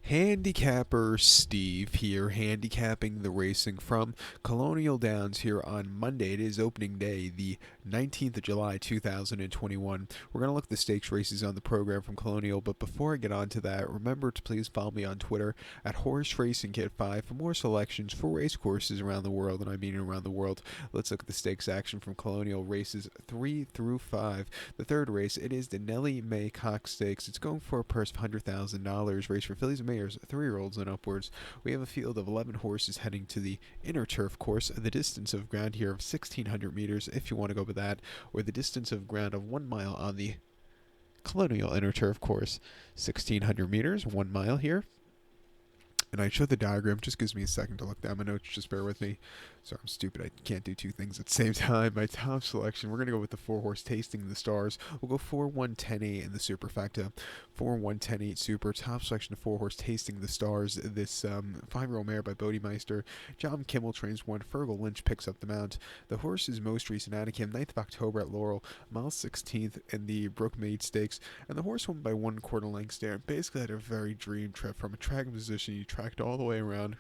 Handicapper Steve here, handicapping the racing from Colonial Downs here on Monday. It is opening day, the 19th of July, 2021. We're going to look at the stakes races on the program from Colonial, but before I get on to that, remember to please follow me on Twitter at Horse Racing Kit 5 for more selections for race courses around the world, and I mean around the world. Let's look at the stakes action from Colonial races 3 through 5. The third race, it is the Nellie Mae Cox Stakes. It's going for a purse of $100,000. Race for fillies and mares, 3-year-olds and upwards. We have a field of 11 horses heading to the inner turf course. The distance of ground here of 1,600 meters, if you want to go with that, or the distance of ground of 1 mile on the Colonial inner turf course. 1,600 meters, 1 mile here. And I showed the diagram, just gives me a second to look down my notes, just bear with me. Sorry, I'm stupid, I can't do two things at the same time. My top selection, we're going to go with the 4-horse Tasting the Stars. We'll go 4-1-10-8 in the superfecta. 4-1-10-8 super, top selection of 4-horse Tasting the Stars. This 5-year-old mare by Bodemeister. John Kimmel trains one, Fergal Lynch picks up the mount. The horse's most recent Anakim, 9th of October at Laurel, mile 16th in the Brookmaid Stakes. And the horse won by 1/4 lengths there. Basically had a very dream trip from a track position. You tracked all the way around,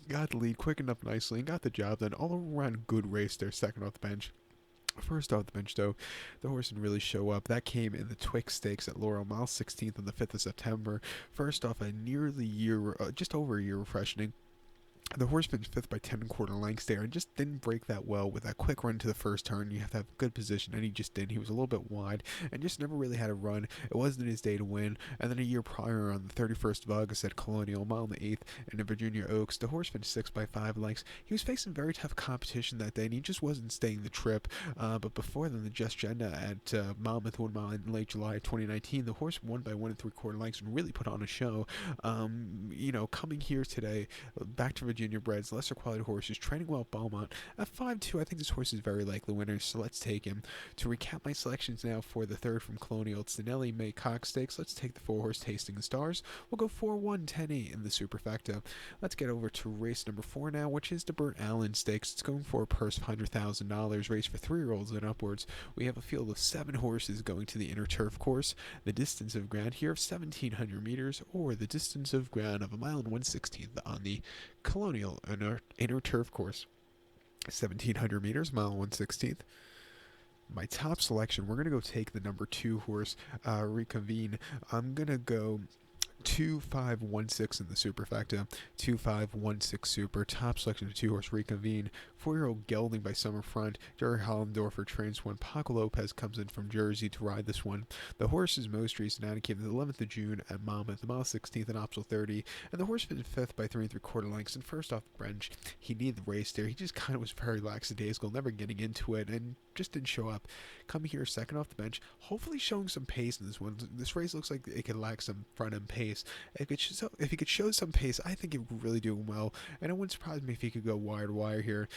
got the lead, quickened up nicely, and got the job done. All around good race there, second off the bench. First off the bench, though, the horse didn't really show up. That came in the Twix Stakes at Laurel, mile 16th on the 5th of September. First off, a nearly year, just over a year freshening. The horse finished 5th by 10 1/4 lengths there and just didn't break that well with that quick run to the first turn. You have to have good position, and he just didn't. He was a little bit wide and just never really had a run. It wasn't his day to win. And then a year prior, on the 31st of August at Colonial, mile on the 8th in the Virginia Oaks, the horse finished 6th by 5 lengths. He was facing very tough competition that day, and he just wasn't staying the trip. But before then, the Just Genda at Monmouth 1 mile in late July 2019, the horse won by 1 3/4 lengths and really put on a show. Coming here today, back to Virginia breds, lesser quality horses, training well at Beaumont. At 5-2, I think this horse is very likely winner, so let's take him. To recap my selections now for the third from Colonial, it's the Nellie Mae Cox Stakes. Let's take the 4-horse Tasting the Stars. We'll go 4-1-10-8 in the superfecta. Let's get over to race number 4 now, which is the Bert Allen Stakes. It's going for a purse of $100,000. Race for 3-year-olds and upwards. We have a field of 7 horses going to the inner turf course. The distance of ground here of 1,700 meters, or the distance of ground of 1 1/16 on the Colonial inner turf course. 1,700 meters, 1 1/16. My top selection, we're going to go take the number 2 horse, Reconvene. I'm going to go 2-5-1-6 in the superfecta. 2-5-1-6 super. Top selection of 2-horse Reconvene. 4-year-old Gelding by Summerfront. Jerry Hollendorfer trains one. Paco Lopez comes in from Jersey to ride this one. The horse's most recent outing came the 11th of June at Monmouth, mile 16th in Optional 30. And the horse finished 5th by 3 3/4 lengths. And first off the bench, he needed the race there. He just kind of was very lackadaisical, never getting into it, and just didn't show up. Coming here second off the bench, hopefully showing some pace in this one. This race looks like it could lack some front end pace. If he could show some pace, I think he would really do well, and it wouldn't surprise me if he could go wire to wire here.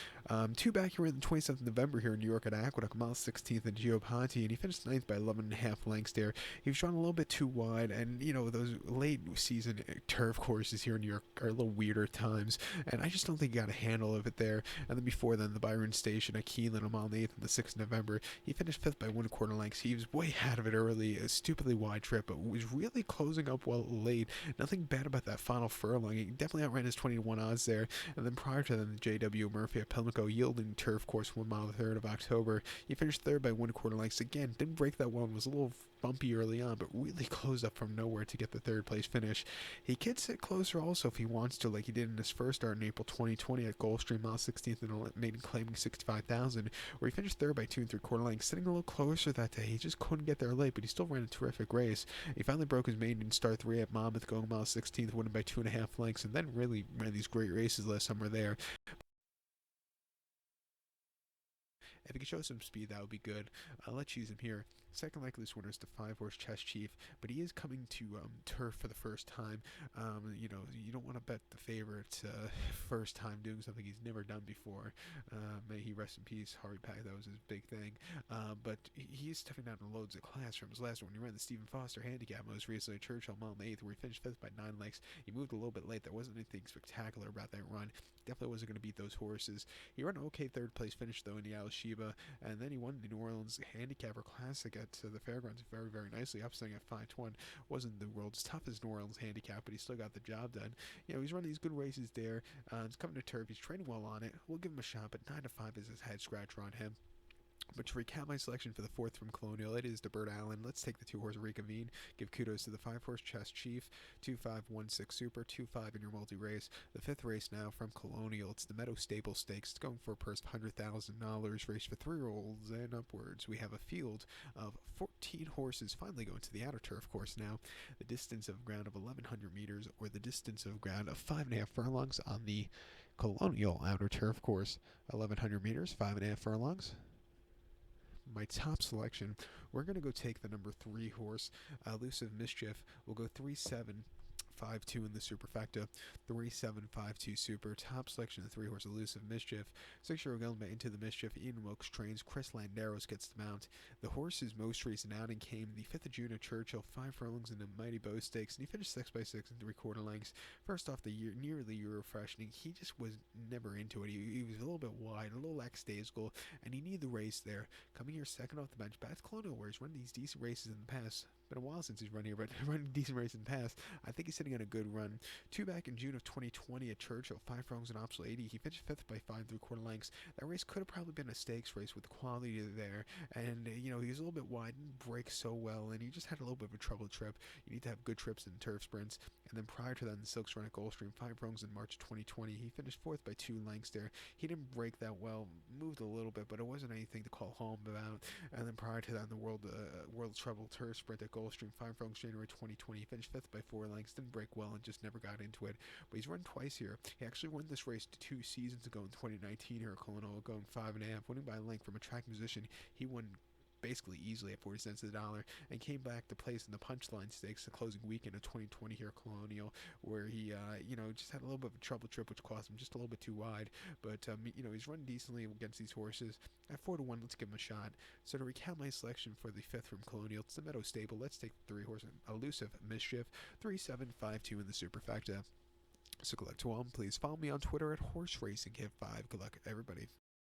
2 back here in the 27th of November here in New York at Aqueduct, mile 16th in Gio Ponte, and he finished 9th by 11.5 lengths there. He was drawn a little bit too wide, and those late season turf courses here in New York are a little weirder at times, and I just don't think he got a handle of it there. And then before then, the Byron Station at Keeneland on mile 8th on the 6th of November, he finished 5th by 1/4 lengths. He was way out of it early, a stupidly wide trip, but was really closing up well late. Nothing bad about that final furlong. He definitely outran his 20-1 odds there. And then prior to that, the J.W. Murphy at Pimlico yielding turf course 1 mile the 3rd of October. He finished 3rd by 1/4 lengths. Again, didn't break that well and was a little bumpy early on, but really closed up from nowhere to get the 3rd place finish. He could sit closer also if he wants to, like he did in his first start in April 2020 at Gulfstream, mile 16th and maiden claiming 65,000, where he finished 3rd by 2 3/4 lengths, sitting a little closer that day. He just couldn't get there late, but he still ran a terrific race. He finally broke his maiden in start 3 at Monmouth, going mile 16th, winning by 2.5 lengths, and then really ran these great races last summer there. If he could show some speed, that would be good. Let's use him here. Second likeliest winner is the 5-horse Chess Chief, but he is coming to turf for the first time. You don't want to bet the favorite first time doing something he's never done before. May he rest in peace. Harvey Pack, that was his big thing. But he's stepping down in loads of class from his last one. He ran the Stephen Foster handicap most recently at Churchill mile 8th, where he finished 5th by 9 lengths. He moved a little bit late. There wasn't anything spectacular about that run. Definitely wasn't going to beat those horses. He ran an okay 3rd place finish though in the Al Sheba, and then he won the New Orleans Handicapper Classic at the fairgrounds very, very nicely, upsetting at 5-1. Wasn't the world's toughest New Orleans handicap, but he still got the job done. He's running these good races there. He's coming to turf. He's training well on it. We'll give him a shot, but 9-5 is his head scratcher on him. But to recap my selection for the fourth from Colonial, it is the Bert Allen. Let's take the 2-horse Reconvene. Give kudos to the 5-horse Chess Chief, 2-5-1-6 Super, 2-5 in your multi-race. The fifth race now from Colonial. It's the Meadow Stable Stakes. It's going for a purse of $100,000, race for 3-year-olds and upwards. We have a field of 14 horses finally going to the outer turf course now. The distance of ground of 1,100 meters or the distance of ground of 5.5 furlongs on the Colonial outer turf course. 1,100 meters, 5.5 furlongs. My top selection, we're going to go take the number 3 horse, Elusive Mischief. We'll go 3-7-5-2 in the superfecta, 3-7-5-2 super. Top selection, the 3 horse Elusive Mischief. 6-year-old Elma into the Mischief. Ian Wilkes trains. Chris Landeros gets the mount. The horse's most recent outing came the 5th of June at Churchill, 5 furlongs in the Mighty Bow Stakes, and he finished 6 by 6 and 3/4 lengths. First off the year, nearly Euro freshening, he just was never into it. He was a little bit wide, a little lackadaisical, and he needed the race there. Coming here second off the bench, back to Colonial, where he's run these decent races in the past. Been a while since he's run here, but running decent races in the past. I think he's sitting on a good run. 2 back in June of 2020 at Churchill, 5 furlongs in Optional 80. He finished 5th by 5 3/4 lengths. That race could have probably been a stakes race with the quality there. And, he was a little bit wide, didn't break so well, and he just had a little bit of a trouble trip. You need to have good trips in turf sprints. And then prior to that, the Silks run at Gulfstream, 5 furlongs in March 2020. He finished 4th by 2 lengths there. He didn't break that well, moved a little bit, but it wasn't anything to call home about. And then prior to that, in the World Trouble Turf Sprint at Gulfstream, 5 furlongs January 2020. He finished 5th by 4 lengths, didn't break well, and just never got into it. But he's run twice here. He actually won this race 2 seasons ago in 2019 here at Colonial, going 5.5, winning by a length from a track position. He won basically easily at 40 cents to the dollar, and came back to place in the Punchline Stakes the closing weekend of 2020 here at Colonial, where he just had a little bit of a trouble trip, which cost him just a little bit too wide. But he's run decently against these horses. At 4-1, let's give him a shot. So to recap my selection for the 5th from Colonial, it's the Meadow Stable. Let's take the 3 horse Elusive Mischief, 3-7-5-2 in the superfecta. So good luck to all. Please follow me on Twitter at Horse Racing Hit 5. Good luck, everybody.